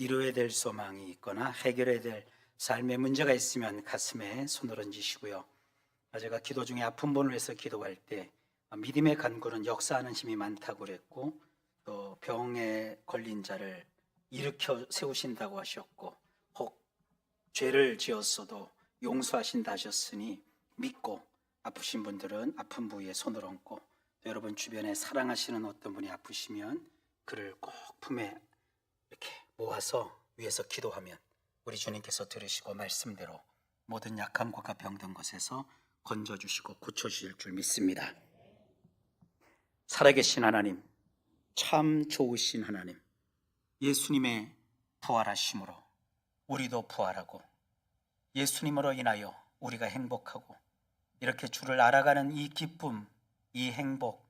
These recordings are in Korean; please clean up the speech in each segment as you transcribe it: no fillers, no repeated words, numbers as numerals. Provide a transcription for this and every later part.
이루어야 될 소망이 있거나 해결해야 될 삶의 문제가 있으면 가슴에 손을 얹으시고요. 제가 기도 중에 아픈 분을 위해서 기도할 때 믿음의 간구는 역사하는 힘이 많다고 그랬고, 또 병에 걸린 자를 일으켜 세우신다고 하셨고, 혹 죄를 지었어도 용서하신다 하셨으니 믿고, 아프신 분들은 아픈 부위에 손을 얹고, 여러분 주변에 사랑하시는 어떤 분이 아프시면 그를 꼭 품에 이렇게 모아서 위에서 기도하면 우리 주님께서 들으시고 말씀대로 모든 약함과 병든 것에서 건져주시고 고쳐주실 줄 믿습니다. 살아계신 하나님, 참 좋으신 하나님, 예수님의 부활하심으로 우리도 부활하고, 예수님으로 인하여 우리가 행복하고, 이렇게 주를 알아가는 이 기쁨, 이 행복,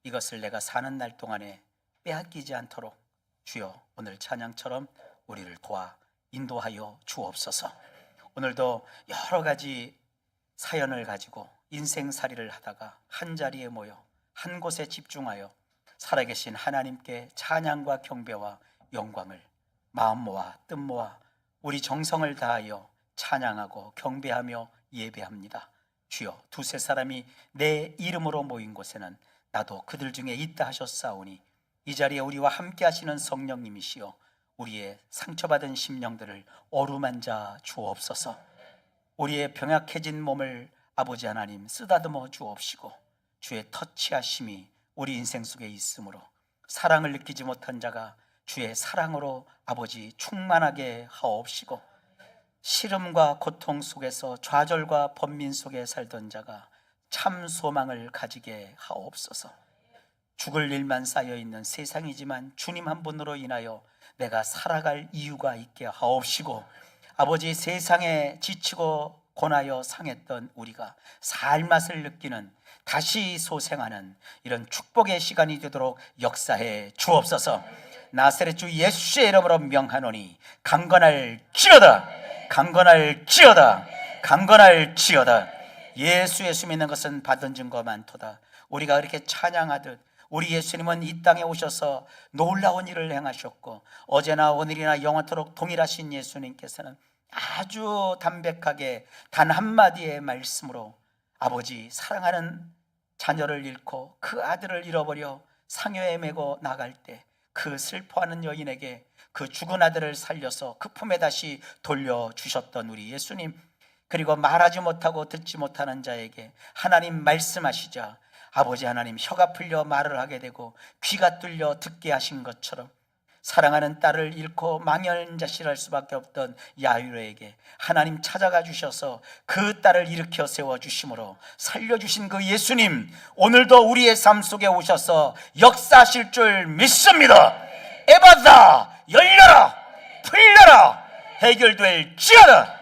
이것을 내가 사는 날 동안에 빼앗기지 않도록 주여 오늘 찬양처럼 우리를 도와 인도하여 주옵소서. 오늘도 여러 가지 사연을 가지고 인생살이를 하다가 한자리에 모여 한 곳에 집중하여 살아계신 하나님께 찬양과 경배와 영광을 마음 모아 뜻 모아 우리 정성을 다하여 찬양하고 경배하며 예배합니다. 주여, 두세 사람이 내 이름으로 모인 곳에는 나도 그들 중에 있다 하셨사오니, 이 자리에 우리와 함께 하시는 성령님이시여 우리의 상처받은 심령들을 어루만져 주옵소서. 우리의 병약해진 몸을 아버지 하나님 쓰다듬어 주옵시고, 주의 터치하심이 우리 인생 속에 있으므로 사랑을 느끼지 못한 자가 주의 사랑으로 아버지 충만하게 하옵시고, 시름과 고통 속에서 좌절과 번민 속에 살던 자가 참 소망을 가지게 하옵소서. 죽을 일만 쌓여있는 세상이지만 주님 한 분으로 인하여 내가 살아갈 이유가 있게 하옵시고, 아버지 세상에 지치고 고나여 상했던 우리가 살맛을 느끼는, 다시 소생하는 이런 축복의 시간이 되도록 역사해 주옵소서. 나사렛 주 예수의 이름으로 명하노니 강건할지어다, 강건할지어다, 강건할지어다. 예수 믿는 것은 받은 증거 많도다. 우리가 그렇게 찬양하듯 우리 예수님은 이 땅에 오셔서 놀라운 일을 행하셨고, 어제나 오늘이나 영원토록 동일하신 예수님께서는 아주 담백하게 단 한마디의 말씀으로 아버지 사랑하는 자녀를 잃고 그 아들을 잃어버려 상여에 메고 나갈 때 그 슬퍼하는 여인에게 그 죽은 아들을 살려서 그 품에 다시 돌려주셨던 우리 예수님, 그리고 말하지 못하고 듣지 못하는 자에게 하나님 말씀하시자 아버지 하나님 혀가 풀려 말을 하게 되고 귀가 뚫려 듣게 하신 것처럼, 사랑하는 딸을 잃고 망연자실할 수밖에 없던 야이로에게 하나님 찾아가 주셔서 그 딸을 일으켜 세워주심으로 살려주신 그 예수님, 오늘도 우리의 삶 속에 오셔서 역사하실 줄 믿습니다. 에바다, 열려라, 풀려라, 해결될지어다.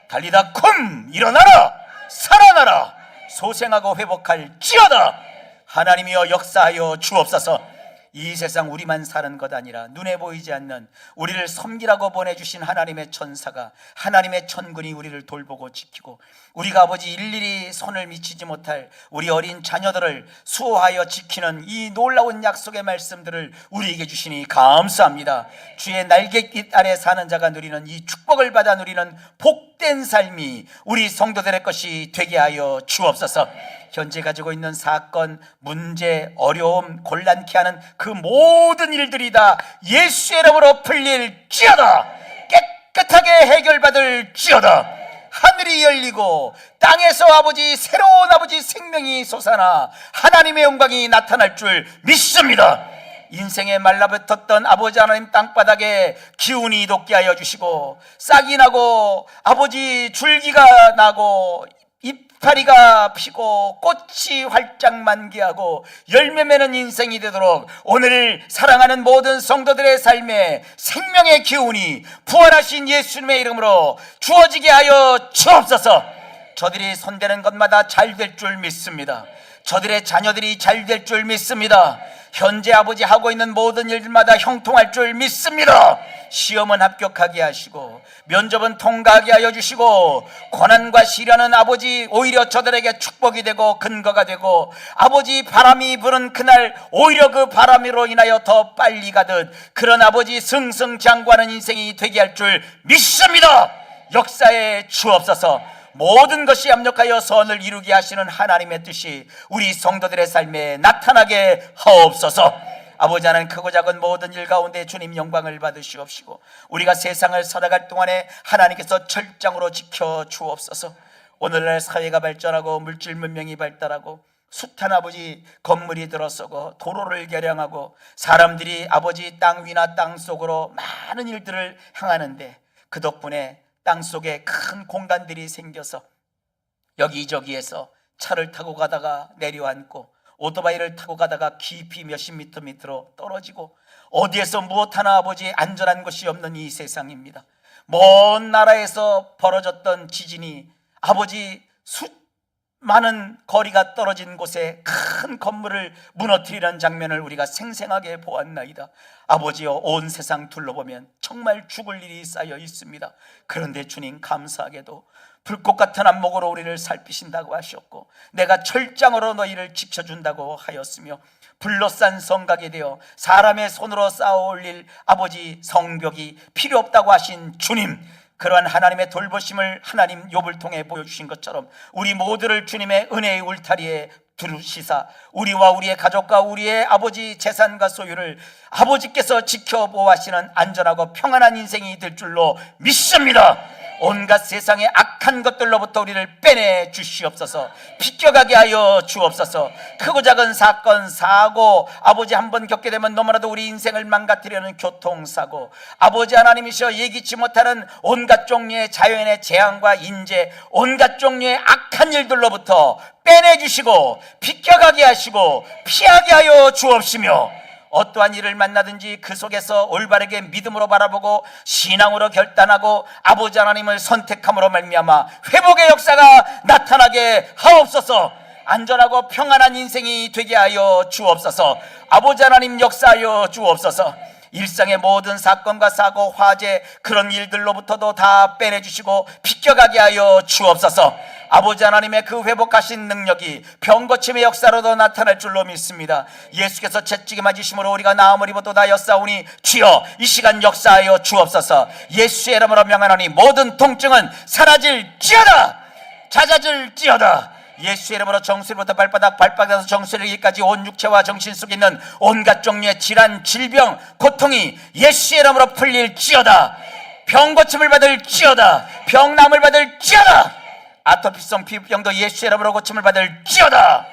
달리다 쿰, 일어나라, 살아나라, 소생하고 회복할지어다. 하나님이여 역사하여 주옵소서. 이 세상 우리만 사는 것 아니라 눈에 보이지 않는 우리를 섬기라고 보내주신 하나님의 천사가, 하나님의 천군이 우리를 돌보고 지키고, 우리가 아버지 일일이 손을 미치지 못할 우리 어린 자녀들을 수호하여 지키는 이 놀라운 약속의 말씀들을 우리에게 주시니 감사합니다. 주의 날갯깃 아래 사는 자가 누리는 이 축복을 받아 누리는 복된 삶이 우리 성도들의 것이 되게 하여 주옵소서. 현재 가지고 있는 사건, 문제, 어려움, 곤란케 하는 그 모든 일들이 다 예수의 이름으로 풀릴지어다. 깨끗하게 해결받을지어다. 하늘이 열리고 땅에서 아버지 새로운 아버지 생명이 솟아나 하나님의 영광이 나타날 줄 믿습니다. 인생에 말라붙었던 아버지 하나님 땅바닥에 기운이 돋게 하여 주시고, 싹이 나고 아버지 줄기가 나고 이파리가 피고 꽃이 활짝 만개하고 열매 맺는 인생이 되도록 오늘 사랑하는 모든 성도들의 삶에 생명의 기운이 부활하신 예수님의 이름으로 주어지게 하여 주옵소서. 저들이 손대는 것마다 잘 될 줄 믿습니다. 저들의 자녀들이 잘 될 줄 믿습니다. 현재 아버지 하고 있는 모든 일들마다 형통할 줄 믿습니다. 시험은 합격하게 하시고 면접은 통과하게 하여 주시고 고난과 시련은 아버지 오히려 저들에게 축복이 되고 근거가 되고 아버지 바람이 부는 그날 오히려 그 바람으로 인하여 더 빨리 가듯 그런 아버지 승승장구하는 인생이 되게 할 줄 믿습니다. 역사에 주옵소서. 모든 것이 합력하여 선을 이루게 하시는 하나님의 뜻이 우리 성도들의 삶에 나타나게 하옵소서. 아버지 하나님, 크고 작은 모든 일 가운데 주님 영광을 받으시옵시고 우리가 세상을 살아갈 동안에 하나님께서 철장으로 지켜 주옵소서. 오늘날 사회가 발전하고 물질 문명이 발달하고 숱한 아버지 건물이 들어서고 도로를 개량하고 사람들이 아버지 땅 위나 땅 속으로 많은 일들을 행하는데 그 덕분에 땅 속에 큰 공간들이 생겨서 여기저기에서 차를 타고 가다가 내려앉고 오토바이를 타고 가다가 깊이 몇십 미터 밑으로 떨어지고 어디에서 무엇 하나 아버지 안전한 곳이 없는 이 세상입니다. 먼 나라에서 벌어졌던 지진이 아버지 수많은 거리가 떨어진 곳에 큰 건물을 무너뜨리는 장면을 우리가 생생하게 보았나이다. 아버지여, 온 세상 둘러보면 정말 죽을 일이 쌓여 있습니다. 그런데 주님, 감사하게도 불꽃 같은 안목으로 우리를 살피신다고 하셨고 내가 철장으로 너희를 지켜준다고 하였으며 불로싼 성곽이 되어 사람의 손으로 쌓아 올릴 아버지 성벽이 필요 없다고 하신 주님, 그러한 하나님의 돌보심을 하나님 욥을 통해 보여주신 것처럼 우리 모두를 주님의 은혜의 울타리에 두르시사 우리와 우리의 가족과 우리의 아버지 재산과 소유를 아버지께서 지켜보아하시는 안전하고 평안한 인생이 될 줄로 믿습니다. 온갖 세상의 악한 것들로부터 우리를 빼내 주시옵소서. 비껴가게 하여 주옵소서. 크고 작은 사건 사고 아버지 한번 겪게 되면 너무나도 우리 인생을 망가뜨리는 교통사고 아버지 하나님이시여 예기치 못하는 온갖 종류의 자연의 재앙과 인재 온갖 종류의 악한 일들로부터 빼내주시고 비껴가게 하시고 피하게 하여 주옵시며 어떠한 일을 만나든지 그 속에서 올바르게 믿음으로 바라보고 신앙으로 결단하고 아버지 하나님을 선택함으로 말미암아 회복의 역사가 나타나게 하옵소서. 안전하고 평안한 인생이 되게 하여 주옵소서. 아버지 하나님 역사하여 주옵소서. 일상의 모든 사건과 사고, 화재 그런 일들로부터도 다 빼내주시고 비껴가게 하여 주옵소서. 아버지 하나님의 그 회복하신 능력이 병고침의 역사로도 나타날 줄로 믿습니다. 예수께서 채찍에 맞으심으로 우리가 나음을 입어도다 였사오니 주여 이 시간 역사하여 주옵소서. 예수의 이름으로 명하노니 모든 통증은 사라질지어다, 잦아질지어다. 예수의 이름으로 정수리부터 발바닥에서 정수리까지 온 육체와 정신 속에 있는 온갖 종류의 질환, 질병, 고통이 예수의 이름으로 풀릴지어다. 병고침을 받을지어다. 병남을 받을지어다. 아토피성 피부병도 예수의 이름으로 고침을 받을지어다.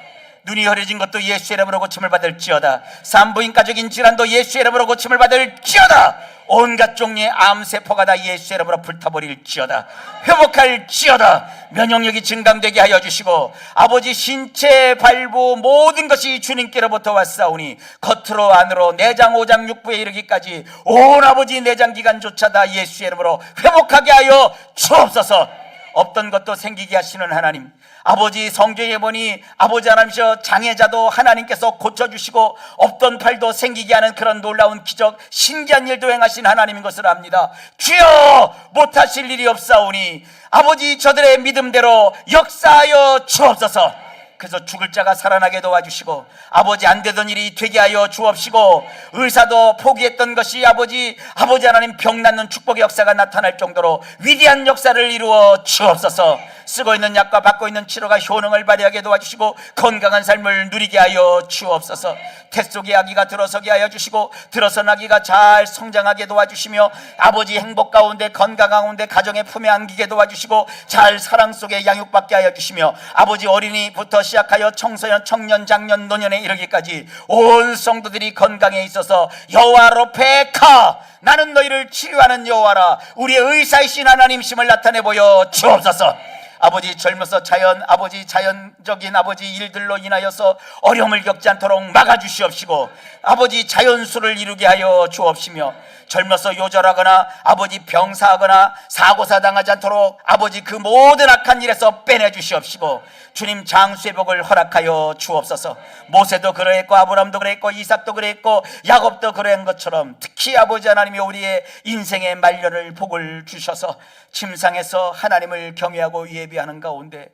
눈이 흐려진 것도 예수의 이름으로 고침을 받을지어다. 산부인과적인 질환도 예수의 이름으로 고침을 받을지어다. 온갖 종류의 암세포가 다 예수의 이름으로 불타버릴지어다. 회복할지어다. 면역력이 증강되게 하여 주시고 아버지 신체 발부 모든 것이 주님께로부터 왔사오니 겉으로 안으로 내장 오장 육부에 이르기까지 온 아버지 내장기관조차 다 예수의 이름으로 회복하게 하여 주옵소서. 없던 것도 생기게 하시는 하나님, 아버지 성경에 보니 아버지 하나님이셔 장애자도 하나님께서 고쳐주시고 없던 팔도 생기게 하는 그런 놀라운 기적 신기한 일도 행하신 하나님인 것을 압니다. 주여 못하실 일이 없사오니 아버지 저들의 믿음대로 역사하여 주옵소서. 그래서 죽을 자가 살아나게 도와주시고 아버지 안 되던 일이 되게 하여 주옵시고 의사도 포기했던 것이 아버지 하나님 병 낫는 축복의 역사가 나타날 정도로 위대한 역사를 이루어 주옵소서. 쓰고 있는 약과 받고 있는 치료가 효능을 발휘하게 도와주시고 건강한 삶을 누리게 하여 주옵소서. 태 속에 아기가 들어서게 하여 주시고 들어선 아기가 잘 성장하게 도와주시며 아버지 행복 가운데 건강 가운데 가정의 품에 안기게 도와주시고 잘 사랑 속에 양육받게 하여 주시며 아버지 어린이부터 시작하여 청소년, 청년, 장년, 노년에 이르기까지 온 성도들이 건강에 있어서 여호와 로페카 나는 너희를 치료하는 여호와라 우리의 의사이신 하나님심을 나타내 보여 주옵소서. 아버지 젊어서 자연적인 아버지 일들로 인하여서 어려움을 겪지 않도록 막아주시옵시고 아버지 자연수를 이루게 하여 주옵시며 젊어서 요절하거나 아버지 병사하거나 사고사 당하지 않도록 아버지 그 모든 악한 일에서 빼내 주시옵시고 주님 장수의 복을 허락하여 주옵소서. 모세도 그러했고 아브라함도 그랬고 이삭도 그랬고 야곱도 그러한 것처럼 특히 아버지 하나님이 우리의 인생의 말년을 복을 주셔서 침상에서 하나님을 경외하고 예비하는 가운데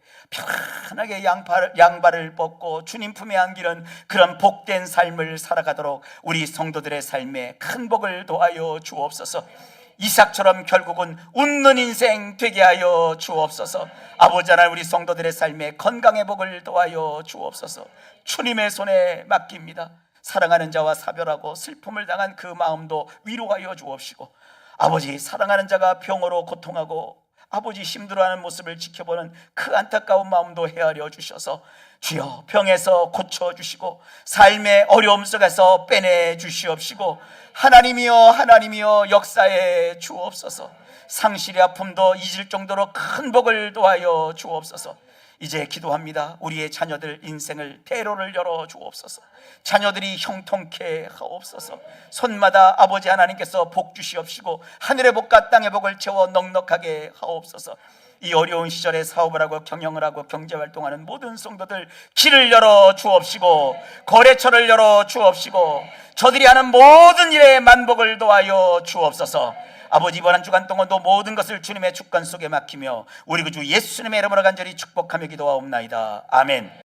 편하게 양발을 뻗고 주님 품에 안기는 그런 복된 삶을 살아가도록 우리 성도들의 삶에 큰 복을 도하여 주옵소서. 이삭처럼 결국은 웃는 인생 되게 하여 주옵소서. 아버지 하나님, 우리 성도들의 삶에 건강의 복을 도하여 주옵소서. 주님의 손에 맡깁니다. 사랑하는 자와 사별하고 슬픔을 당한 그 마음도 위로하여 주옵시고, 아버지 사랑하는 자가 병으로 고통하고 아버지 힘들어하는 모습을 지켜보는 그 안타까운 마음도 헤아려 주셔서 주여 병에서 고쳐주시고 삶의 어려움 속에서 빼내 주시옵시고, 하나님이여 역사해 주옵소서. 상실의 아픔도 잊을 정도로 큰 복을 도하여 주옵소서. 이제 기도합니다. 우리의 자녀들 인생을 대로를 열어 주옵소서. 자녀들이 형통케 하옵소서. 손마다 아버지 하나님께서 복 주시옵시고 하늘의 복과 땅의 복을 채워 넉넉하게 하옵소서. 이 어려운 시절에 사업을 하고 경영을 하고 경제활동하는 모든 성도들 길을 열어 주옵시고 거래처를 열어 주옵시고 저들이 하는 모든 일에 만복을 도하여 주옵소서. 아버지, 이번 한 주간 동안도 모든 것을 주님의 주권 속에 맡기며 우리 구주 예수님의 이름으로 간절히 축복하며 기도하옵나이다. 아멘.